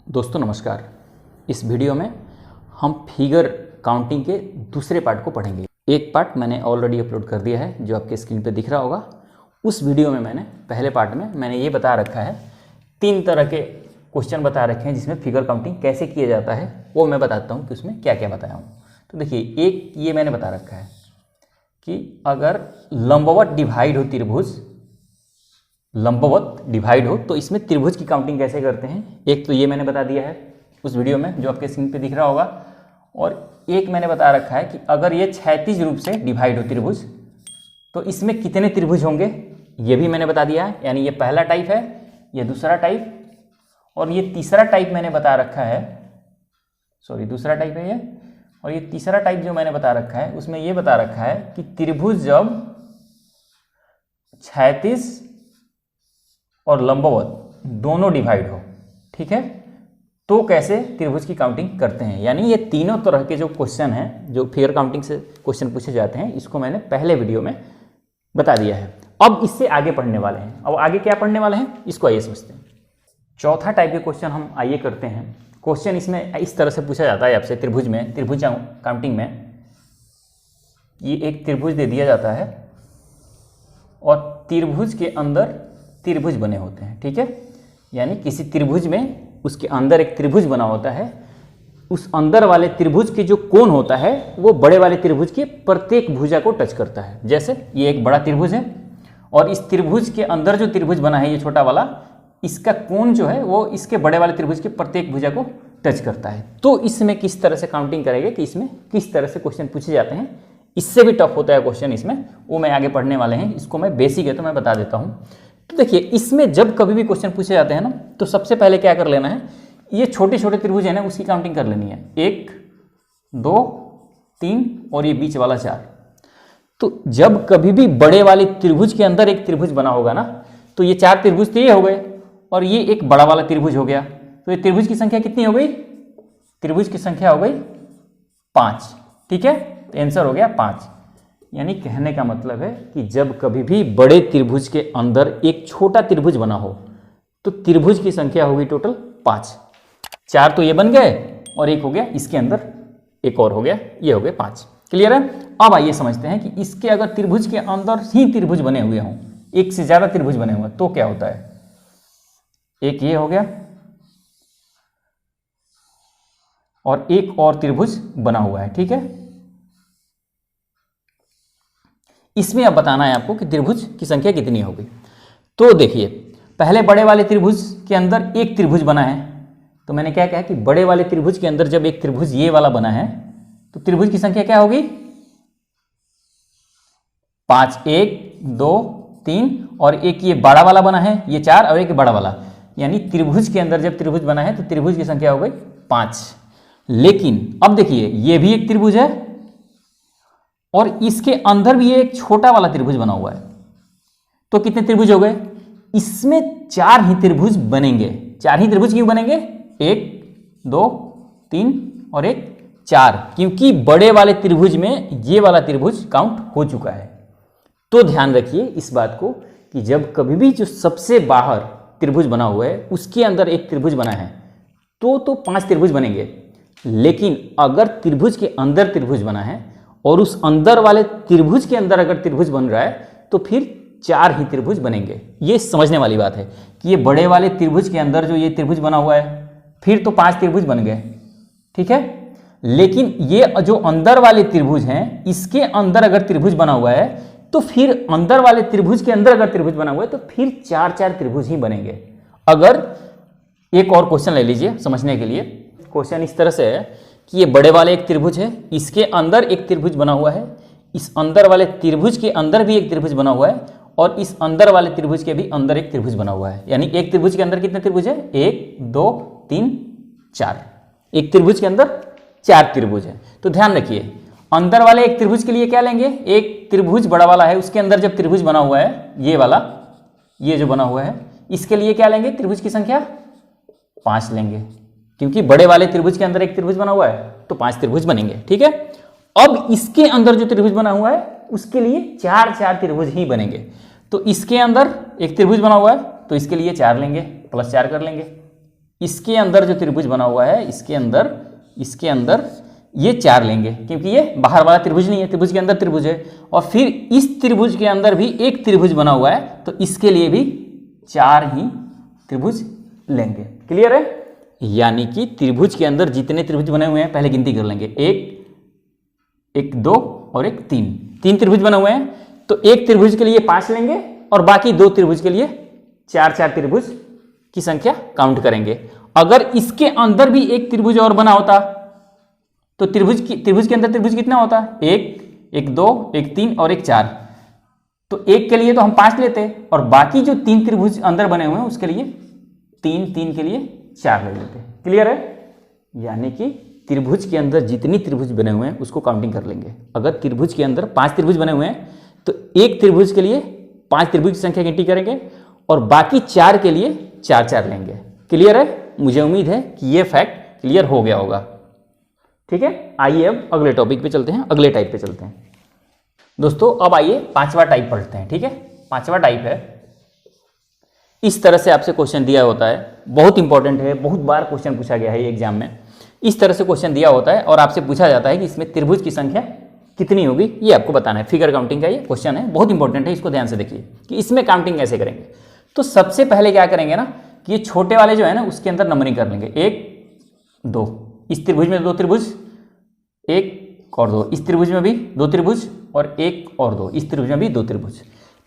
दोस्तों नमस्कार। इस वीडियो में हम फिगर काउंटिंग के दूसरे पार्ट को पढ़ेंगे। एक पार्ट मैंने ऑलरेडी अपलोड कर दिया है जो आपके स्क्रीन पे दिख रहा होगा। उस वीडियो में मैंने पहले पार्ट में मैंने ये बता रखा है, 3 तरह के क्वेश्चन बता रखे हैं जिसमें फिगर काउंटिंग कैसे किया जाता है वो मैं बताता हूँ कि उसमें क्या क्या बताया हूँ। तो देखिए, एक ये मैंने बता रखा है कि अगर लंबवत डिवाइड हो त्रिभुज, लंबवत डिवाइड हो तो इसमें त्रिभुज की काउंटिंग कैसे करते हैं। एक तो ये मैंने बता दिया है उस वीडियो में जो आपके स्क्रीन पे दिख रहा होगा, और एक मैंने बता रखा है कि अगर ये क्षैतिज रूप से डिवाइड हो त्रिभुज तो इसमें कितने त्रिभुज होंगे, ये भी मैंने बता दिया है। यानी ये पहला टाइप है, ये दूसरा टाइप, और ये तीसरा टाइप मैंने बता रखा है, दूसरा टाइप है ये, और ये तीसरा टाइप जो मैंने बता रखा है उसमें ये बता रखा है कि त्रिभुज जब क्षैतिज और लंबवत दोनों डिवाइड हो, ठीक है, तो कैसे त्रिभुज की काउंटिंग करते हैं। यानी ये तीनों तरह के जो क्वेश्चन हैं, जो फिगर काउंटिंग से क्वेश्चन पूछे जाते हैं, इसको मैंने पहले वीडियो में बता दिया है। अब इससे आगे पढ़ने वाले हैं। अब आगे क्या पढ़ने वाले हैं इसको आइए समझते हैं। चौथा टाइप के क्वेश्चन हम आइए करते हैं। क्वेश्चन इसमें इस तरह से पूछा जाता है आपसे, त्रिभुज में, त्रिभुज काउंटिंग में ये एक त्रिभुज दे दिया जाता है और त्रिभुज के अंदर त्रिभुज बने होते हैं, ठीक है। यानी किसी त्रिभुज में उसके अंदर एक त्रिभुज बना होता है, उस अंदर वाले त्रिभुज के जो कोण होता है वो बड़े वाले त्रिभुज के प्रत्येक भुजा को टच करता है। जैसे ये एक बड़ा त्रिभुज है और इस त्रिभुज के अंदर जो त्रिभुज बना है ये छोटा वाला, इसका कोण जो है वो इसके बड़े वाले त्रिभुज के प्रत्येक भुजा को टच करता है। तो इसमें किस तरह से काउंटिंग करेंगे कि इसमें किस तरह से क्वेश्चन पूछे जाते हैं, इससे भी टफ होता है क्वेश्चन इसमें, वो मैं आगे पढ़ने वाले हैं। इसको मैं बेसिक है तो मैं बता देता हूँ। तो देखिए, इसमें जब कभी भी क्वेश्चन पूछे जाते हैं ना, तो सबसे पहले क्या कर लेना है, ये छोटे छोटे त्रिभुज है ना उसकी काउंटिंग कर लेनी है। 1 2 3 और ये बीच वाला 4। तो जब कभी भी बड़े वाले त्रिभुज के अंदर एक त्रिभुज बना होगा ना, तो ये 4 त्रिभुज तो ये हो गए और ये एक बड़ा वाला त्रिभुज हो गया। तो ये त्रिभुज की संख्या कितनी हो गई, त्रिभुज की संख्या हो गई 5, ठीक है। तो आंसर हो गया 5। यानी कहने का मतलब है कि जब कभी भी बड़े त्रिभुज के अंदर एक छोटा त्रिभुज बना हो तो त्रिभुज की संख्या होगी टोटल 5। 4 तो ये बन गए और एक हो गया इसके अंदर, एक और हो गया, ये हो गए 5। क्लियर है। अब आइए समझते हैं कि इसके अगर त्रिभुज के अंदर ही त्रिभुज बने हुए हों, एक से ज्यादा त्रिभुज बने हुए तो क्या होता है। एक ये हो गया और एक और त्रिभुज बना हुआ है, ठीक है। इसमें अब बताना है आपको कि त्रिभुज की संख्या कितनी होगी। तो देखिए, पहले बड़े वाले त्रिभुज के अंदर एक त्रिभुज बना है, तो मैंने क्या कहा कि बड़े वाले त्रिभुज के अंदर जब एक त्रिभुज ये वाला बना है तो त्रिभुज की संख्या क्या होगी 5। 1 2 3 और एक ये बड़ा वाला बना है ये 4 और एक बड़ा वाला, यानी त्रिभुज के अंदर जब त्रिभुज बना है तो त्रिभुज की संख्या हो गई 5। लेकिन अब देखिए, ये भी एक त्रिभुज है और इसके अंदर भी एक छोटा वाला त्रिभुज बना हुआ है, तो कितने त्रिभुज हो गए, इसमें 4 ही त्रिभुज बनेंगे। 4 ही त्रिभुज क्यों बनेंगे, 1 2 3 और एक 4, क्योंकि बड़े वाले त्रिभुज में ये वाला त्रिभुज काउंट हो चुका है। तो ध्यान रखिए इस बात को कि जब कभी भी जो सबसे बाहर त्रिभुज बना हुआ है उसके अंदर एक त्रिभुज बना है तो 5 त्रिभुज बनेंगे। लेकिन अगर त्रिभुज के अंदर त्रिभुज बना है और उस अंदर वाले त्रिभुज के अंदर अगर त्रिभुज बन रहा है तो फिर 4 ही त्रिभुज बनेंगे। ये समझने वाली बात है कि ये बड़े वाले त्रिभुज के अंदर जो ये त्रिभुज बना हुआ है फिर तो 5 त्रिभुज बन गए, ठीक है। लेकिन ये जो अंदर वाले त्रिभुज हैं इसके अंदर अगर त्रिभुज बना हुआ है तो फिर अंदर वाले त्रिभुज के अंदर अगर त्रिभुज बना हुआ है तो फिर 4 त्रिभुज ही बनेंगे। अगर एक और क्वेश्चन ले लीजिए समझने के लिए। क्वेश्चन इस तरह से है कि ये बड़े वाले एक त्रिभुज है, इसके अंदर एक त्रिभुज बना हुआ है, इस अंदर वाले त्रिभुज के अंदर भी एक त्रिभुज बना हुआ है और इस अंदर वाले त्रिभुज के भी अंदर एक त्रिभुज बना हुआ है। यानी एक त्रिभुज के अंदर कितने त्रिभुज है, 1 2 3 4। एक त्रिभुज के अंदर 4 त्रिभुज है। तो ध्यान रखिए, अंदर वाले एक त्रिभुज के लिए क्या लेंगे, एक त्रिभुज बड़ा वाला है उसके अंदर जब त्रिभुज बना हुआ है ये वाला, ये जो बना हुआ है इसके लिए क्या लेंगे, त्रिभुज की संख्या 5 लेंगे, क्योंकि बड़े वाले त्रिभुज के अंदर एक त्रिभुज बना हुआ है तो 5 त्रिभुज बनेंगे, ठीक है। अब इसके अंदर जो त्रिभुज बना हुआ है उसके लिए 4 त्रिभुज ही बनेंगे। तो इसके अंदर एक त्रिभुज बना हुआ है तो इसके लिए 4 लेंगे, +4 कर लेंगे, इसके अंदर जो त्रिभुज बना हुआ है, इसके अंदर ये 4 लेंगे, क्योंकि ये बाहर वाला त्रिभुज नहीं है, त्रिभुज के अंदर त्रिभुज है। और फिर इस त्रिभुज के अंदर भी एक त्रिभुज बना हुआ है, तो इसके लिए भी 4 ही त्रिभुज लेंगे। क्लियर है? यानी कि त्रिभुज के अंदर जितने त्रिभुज बने हुए हैं पहले गिनती कर लेंगे, 1, 2 और 3। 3 त्रिभुज बने हुए हैं, तो एक त्रिभुज के लिए 5 लेंगे और बाकी 2 त्रिभुज के लिए 4 त्रिभुज की संख्या काउंट करेंगे। अगर इसके अंदर भी एक त्रिभुज और बना होता तो त्रिभुज के अंदर त्रिभुज कितना होता? 1, 2, 3 और 4। तो एक के लिए तो हम 5 लेते और बाकी जो 3 त्रिभुज अंदर बने हुए हैं उसके लिए 3 के लिए 4 ले लेते। क्लियर है? यानी कि त्रिभुज के अंदर जितनी त्रिभुज बने हुए हैं उसको काउंटिंग कर लेंगे। अगर त्रिभुज के अंदर 5 त्रिभुज बने हुए हैं तो एक त्रिभुज के लिए 5 त्रिभुज की संख्या गिनती करेंगे और बाकी 4 के लिए 4 लेंगे। क्लियर है? मुझे उम्मीद है कि ये फैक्ट क्लियर हो गया होगा। ठीक है, आइए अब अगले टॉपिक पे चलते हैं, अगले टाइप पे चलते हैं। दोस्तों अब आइए 5वां टाइप पढ़ते हैं। ठीक है, 5वां टाइप है, इस तरह से आपसे क्वेश्चन दिया होता है, बहुत इंपॉर्टेंट है, बहुत बार क्वेश्चन पूछा गया है ये एग्जाम में। इस तरह से क्वेश्चन दिया होता है और आपसे पूछा जाता है कि इसमें त्रिभुज की संख्या कितनी होगी, ये आपको बताना है। फिगर काउंटिंग का ये क्वेश्चन है, बहुत इंपॉर्टेंट है, इसको ध्यान से देखिए कि इसमें काउंटिंग कैसे करेंगे। तो सबसे पहले क्या करेंगे ना कि ये छोटे वाले जो है ना उसके अंदर नंबरिंग कर लेंगे, 1, 2, इस त्रिभुज में 2 त्रिभुज, 1 और 2, इस त्रिभुज में भी 2 त्रिभुज और 1 और 2, इस त्रिभुज में भी 2 त्रिभुज।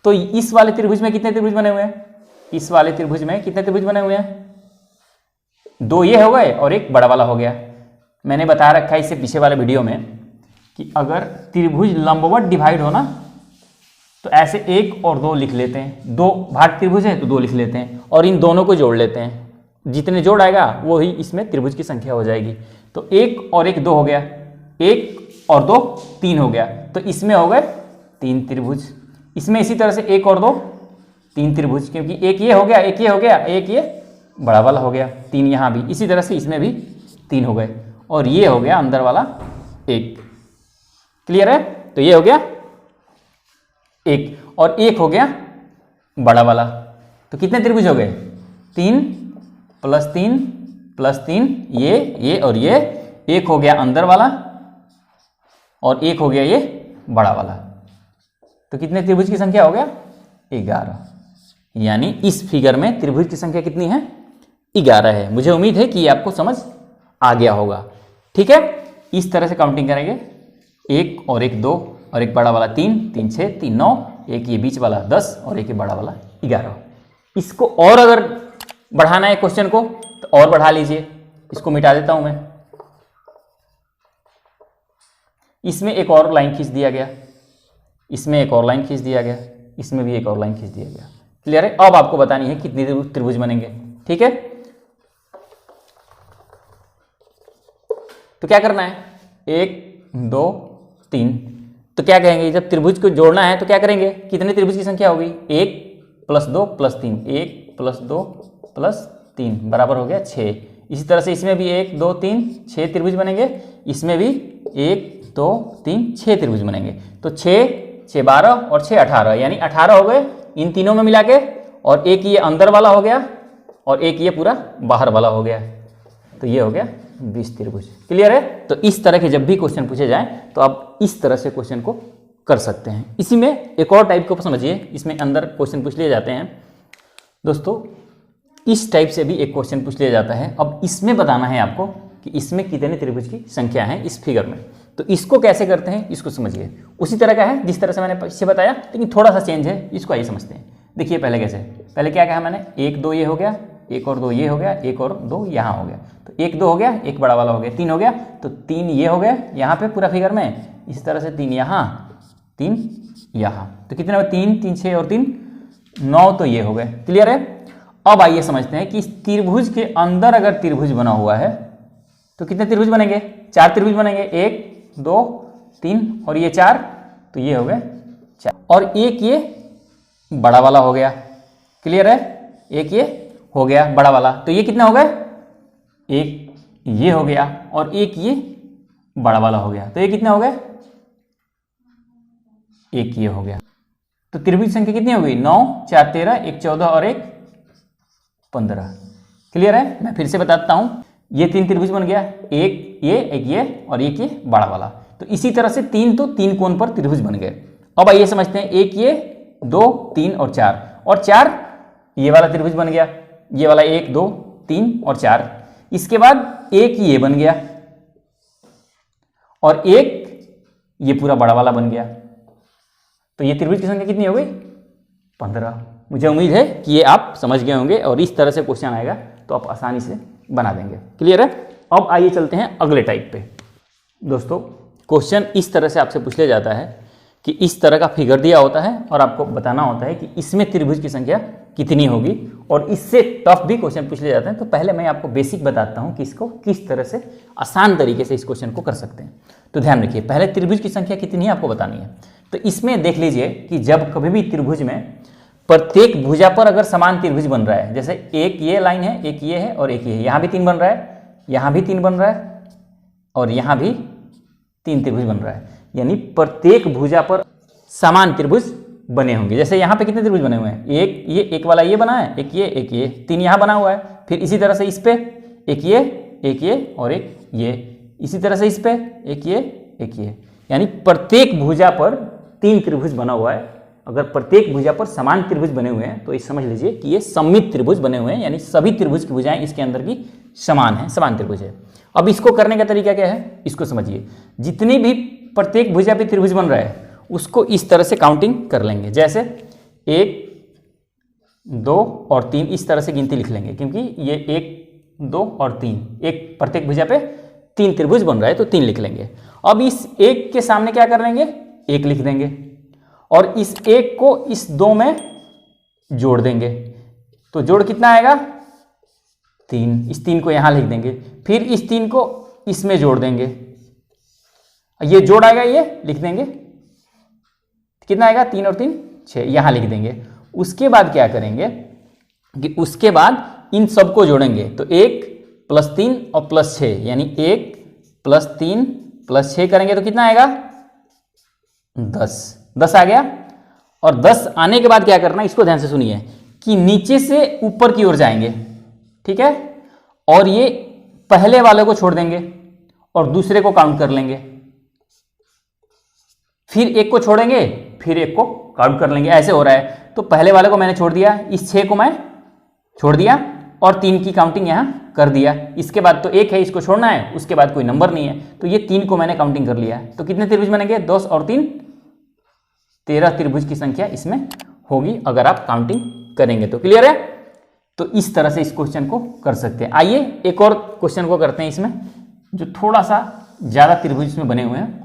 तो इस वाले त्रिभुज में कितने त्रिभुज बने हुए हैं? इस वाले त्रिभुज में कितने त्रिभुज बने हुए हैं? 2 ये हो गए और एक बड़ा वाला हो गया। मैंने बता रखा है इससे पीछे वाले वीडियो में कि अगर त्रिभुज लंबवत डिवाइड हो ना तो ऐसे 1 और 2 लिख लेते हैं। 2 भाग त्रिभुज है तो 2 लिख लेते हैं और इन दोनों को जोड़ लेते हैं, जितने जोड़ आएगा वो ही इसमें त्रिभुज की संख्या हो जाएगी। तो 1 और 1 2 हो गया, 1 और 2 3 हो गया, तो इसमें हो गए 3 त्रिभुज। इसमें इसी तरह से 1 और 2 3 त्रिभुज, क्योंकि एक ये हो गया, एक ये हो गया, एक ये बड़ा वाला हो गया, 3 यहाँ भी, इसी तरह से इसमें भी 3 हो गए और ये हो गया अंदर वाला 1। क्लियर है? तो ये हो गया 1 और 1 हो गया बड़ा वाला। तो कितने त्रिभुज हो गए? 3 + 3 + 3, ये और ये, 1 हो गया अंदर वाला और 1 हो गया ये बड़ा वाला। तो कितने त्रिभुज की संख्या हो गया? 11। यानी इस फिगर में त्रिभुज की संख्या कितनी है? 11 है। मुझे उम्मीद है कि ये आपको समझ आ गया होगा। ठीक है, इस तरह से काउंटिंग करेंगे, 1 और 1 2 और एक बड़ा वाला 3, 3 6 3 9, एक ये बीच वाला 10 और एक ये बड़ा वाला 11। इसको और अगर बढ़ाना है क्वेश्चन को तो और बढ़ा लीजिए, इसको मिटा देता हूं मैं। इसमें एक और लाइन खींच दिया गया, इसमें एक और लाइन खींच दिया गया, इसमें भी एक और लाइन खींच दिया गया। क्लियर है? अब आपको बतानी है कितने त्रिभुज बनेंगे। ठीक है, तो क्या करना है? 1 2 3। तो क्या कहेंगे, जब त्रिभुज को जोड़ना है तो क्या करेंगे? कितने त्रिभुज की संख्या होगी? 1 + 2 + 3, 1 + 2 + 3 बराबर हो गया 6। इसी तरह से इसमें भी 1 2 3 6 त्रिभुज बनेंगे, इसमें भी 1 2 3 6 त्रिभुज बनेंगे। तो 6 6 12 और 6 18, यानी 18 हो गए इन तीनों में मिला के, और एक ये अंदर वाला हो गया और एक ये पूरा बाहर वाला हो गया। तो ये हो गया 20 त्रिभुज। क्लियर है? तो इस तरह के जब भी क्वेश्चन पूछे जाए तो आप इस तरह से क्वेश्चन को कर सकते हैं। इसी में एक और टाइप को समझिए, इसमें अंदर क्वेश्चन पूछ लिए जाते हैं। दोस्तों इस टाइप से भी एक क्वेश्चन पूछ लिया जाता है। अब इसमें बताना है आपको कि इसमें कितने त्रिभुज की संख्या है इस फिगर में। तो इसको कैसे करते हैं इसको समझिए। उसी तरह का है जिस तरह से मैंने पीछे बताया, लेकिन थोड़ा सा चेंज है, इसको आइए समझते हैं। देखिए पहले कैसे, पहले क्या कहा मैंने? 1 2 ये हो गया, 1 और 2 ये हो गया, 1 और 2 यहाँ हो गया। तो 1 2 हो गया, एक बड़ा वाला हो गया, 3 हो गया, तो 3 ये हो गया यहाँ पे पूरा फिगर में, इस तरह से 3 यहाँ 3 यहाँ। तो कितने हो? 3 3 6 और 3 9, तो ये हो गए। क्लियर है? अब आइए समझते हैं कि इस त्रिभुज के अंदर अगर त्रिभुज बना हुआ है तो कितने त्रिभुज बनेंगे? 4 त्रिभुज बनेंगे, 1 2 3 और ये 4, तो ये हो गए 4 और एक ये बड़ा वाला हो गया। क्लियर है? एक ये हो गया बड़ा वाला, तो ये कितने हो गए? एक ये हो गया और एक ये बड़ा वाला हो गया, तो ये कितने हो गए? एक ये हो गया। तो त्रिभुज संख्या कितनी हो गई? 9 4 13, 1 14 और 1 15। क्लियर है? मैं फिर से बताता हूं, ये 3 त्रिभुज बन गया, एक ये और एक ये बड़ा वाला। तो इसी तरह से 3 तो 3 कोण पर त्रिभुज बन गए। अब आइए समझते हैं, एक ये, 2, 3 और 4, और 4 ये वाला त्रिभुज बन गया, ये वाला 1, 2, 3 और 4। इसके बाद एक ये बन गया और एक ये पूरा बड़ा वाला बन गया। तो ये त्रिभुज की संख्या कितनी हो गई? 15। मुझे उम्मीद है कि ये आप समझ गए होंगे और इस तरह से क्वेश्चन आएगा तो आप आसानी से बना देंगे। क्लियर है? अब आइए चलते हैं अगले टाइप पे। दोस्तों, क्वेश्चन इस तरह से आपसे पूछ लिया जाता है कि इस तरह का फिगर दिया होता है और आपको बताना होता है कि इसमें त्रिभुज की संख्या कितनी होगी, और इससे टफ भी क्वेश्चन पूछ लिए जाते हैं। तो पहले मैं आपको बेसिक बताता हूं कि इसको किस तरह से आसान तरीके से इस क्वेश्चन को कर सकते हैं। तो ध्यान रखिए, पहले त्रिभुज की संख्या कितनी है आपको बतानी है। तो इसमें देख लीजिए कि जब कभी भी त्रिभुज में प्रत्येक भुजा पर अगर समान त्रिभुज बन रहा है, जैसे एक ये लाइन है, एक ये है और एक ये है, यहाँ भी 3 बन रहा है, यहाँ भी 3 बन रहा है और यहाँ भी 3 त्रिभुज बन रहा है, यानी प्रत्येक भुजा पर समान त्रिभुज बने होंगे। जैसे यहाँ पे कितने त्रिभुज बने हुए हैं? एक ये, एक वाला ये बना है, एक ये, 3 यहाँ बना हुआ है। फिर इसी तरह से इस पे एक ये और एक ये, इसी तरह से इस पे एक ये, यानी प्रत्येक भुजा पर 3 त्रिभुज बना हुआ है। अगर प्रत्येक भुजा पर समान त्रिभुज बने हुए हैं तो ये समझ लीजिए कि ये सममित त्रिभुज बने हुए हैं, यानी सभी त्रिभुज की भुजाएं इसके अंदर की समान है, समान त्रिभुज है। अब इसको करने का तरीका क्या है, इसको समझिए। जितनी भी प्रत्येक भुजा पे त्रिभुज बन रहा है उसको इस तरह से काउंटिंग कर लेंगे, जैसे 1, 2 और 3, इस तरह से गिनती लिख लेंगे, क्योंकि ये 1, 2 और 3, एक प्रत्येक भुजा पे 3 त्रिभुज बन रहा है तो 3 लिख लेंगे। अब इस 1 के सामने क्या कर लेंगे, 1 लिख देंगे और इस 1 को इस 2 में जोड़ देंगे। तो जोड़ कितना आएगा? 3। इस 3 को यहां लिख देंगे, फिर इस 3 को इसमें जोड़ देंगे, ये जोड़ आएगा, ये लिख देंगे, कितना आएगा? 3 और 3 6, यहां लिख देंगे। उसके बाद क्या करेंगे कि उसके बाद इन सबको जोड़ेंगे, तो 1 + 3 और +6, यानी 1 + 3 + 6 करेंगे तो कितना आएगा? 10 आ गया। और 10 आने के बाद क्या करना है, इसको ध्यान से सुनिए कि नीचे से ऊपर की ओर जाएंगे, ठीक है, और ये पहले वाले को छोड़ देंगे और दूसरे को काउंट कर लेंगे, फिर एक को छोड़ेंगे, फिर एक को काउंट कर लेंगे, ऐसे हो रहा है। तो पहले वाले को मैंने छोड़ दिया, इस 6 को मैं छोड़ दिया और 3 की काउंटिंग यहां कर दिया। इसके बाद तो 1 है, इसको छोड़ना है, उसके बाद कोई नंबर नहीं है, तो ये 3 को मैंने काउंटिंग कर लिया। तो कितने त्रिभुज बनेंगे? 10 और 3 13 त्रिभुज की संख्या इसमें होगी अगर आप काउंटिंग करेंगे तो। क्लियर है? तो इस तरह से इस क्वेश्चन को कर सकते हैं। आइए एक और क्वेश्चन को करते हैं इसमें, जो थोड़ा सा ज्यादा त्रिभुज इसमें बने हुए हैं।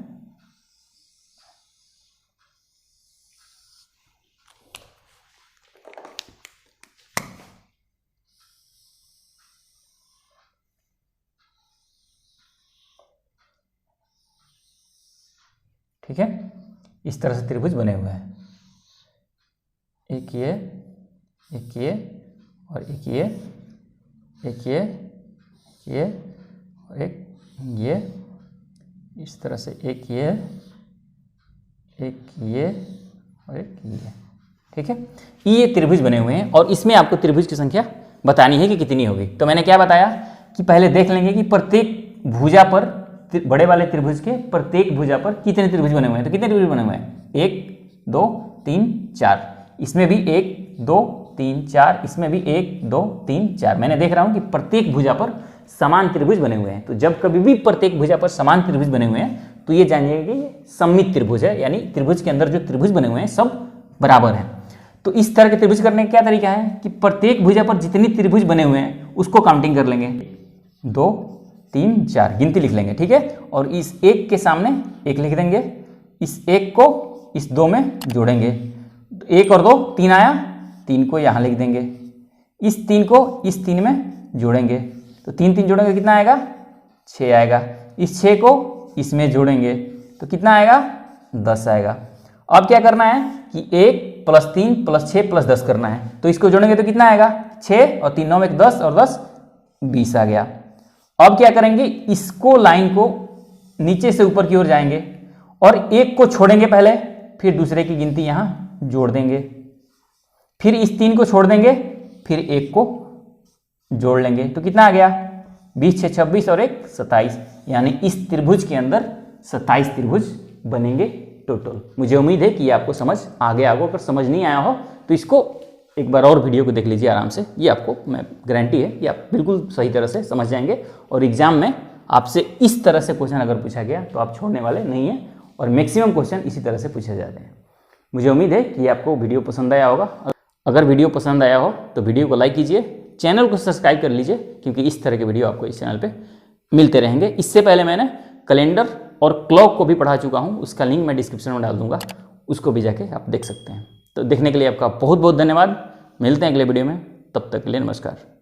ठीक है, इस तरह से त्रिभुज बने हुए हैं, एक ये और एक ये और एक ये, इस तरह से एक ये और एक ये। ठीक है, ये त्रिभुज बने हुए हैं और इसमें आपको त्रिभुज की संख्या बतानी है कि कितनी होगी। तो मैंने क्या बताया कि पहले देख लेंगे कि प्रत्येक भुजा पर, बड़े वाले त्रिभुज के प्रत्येक भुजा पर कितने त्रिभुज बने हुए हैं। तो कितने त्रिभुज बने हुए हैं? 1 2 3 4, इसमें भी 1 2 3 4, इसमें भी 1 2 3 4। मैंने देख रहा हूं कि प्रत्येक भुजा पर समान त्रिभुज बने हुए हैं। तो जब कभी भी प्रत्येक भुजा पर समान त्रिभुज बने हुए हैं तो ये जानिएगा कि ये सममित त्रिभुज है, यानी त्रिभुज के अंदर जो त्रिभुज बने हुए हैं सब बराबर हैं। तो इस तरह के त्रिभुज करने का क्या तरीका है कि प्रत्येक भुजा पर जितनी त्रिभुज बने हुए हैं उसको काउंटिंग कर लेंगे, 2 3 4 गिनती लिख लेंगे। ठीक है, और इस 1 के सामने 1 लिख देंगे, इस 1 को इस 2 में जोड़ेंगे, 1 और 2 3 आया, 3 को यहाँ लिख देंगे, इस 3 को इस 3 में जोड़ेंगे, तो 3 3 जोड़ेंगे कितना आएगा? 6 आएगा। इस 6 को इसमें जोड़ेंगे तो कितना आएगा? 10 आएगा। अब क्या करना है कि 1 + 3 + 6 + 10 करना है, तो इसको जोड़ेंगे तो कितना आएगा? 6 और 3 9 में 10 और 10 20 आ गया। अब क्या करेंगे, इसको लाइन को नीचे से ऊपर की ओर जाएंगे और 1 को छोड़ेंगे पहले, फिर दूसरे की गिनती यहां जोड़ देंगे, फिर इस 3 को छोड़ देंगे, फिर 1 को जोड़ लेंगे तो कितना आ गया, 20 6 26 और 1 27, यानी इस त्रिभुज के अंदर 27 त्रिभुज बनेंगे टोटल। मुझे उम्मीद है कि ये आपको समझ आ गया होगा। अगर समझ नहीं आया हो तो इसको एक बार और वीडियो को देख लीजिए आराम से, ये आपको मैं गारंटी है कि आप बिल्कुल सही तरह से समझ जाएंगे और एग्जाम में आपसे इस तरह से क्वेश्चन अगर पूछा गया तो आप छोड़ने वाले नहीं हैं, और मैक्सिमम क्वेश्चन इसी तरह से पूछे जाते हैं। मुझे उम्मीद है कि आपको वीडियो पसंद आया होगा। अगर वीडियो पसंद आया हो तो वीडियो को लाइक कीजिए, चैनल को सब्सक्राइब कर लीजिए, क्योंकि इस तरह के वीडियो आपको इस चैनल पे मिलते रहेंगे। इससे पहले मैंने कैलेंडर और क्लॉक को भी पढ़ा चुका हूँ, उसका लिंक मैं डिस्क्रिप्शन में डाल दूंगा, उसको भी जाके आप देख सकते हैं। तो देखने के लिए आपका बहुत बहुत धन्यवाद। मिलते हैं अगले वीडियो में, तब तक के लिए नमस्कार।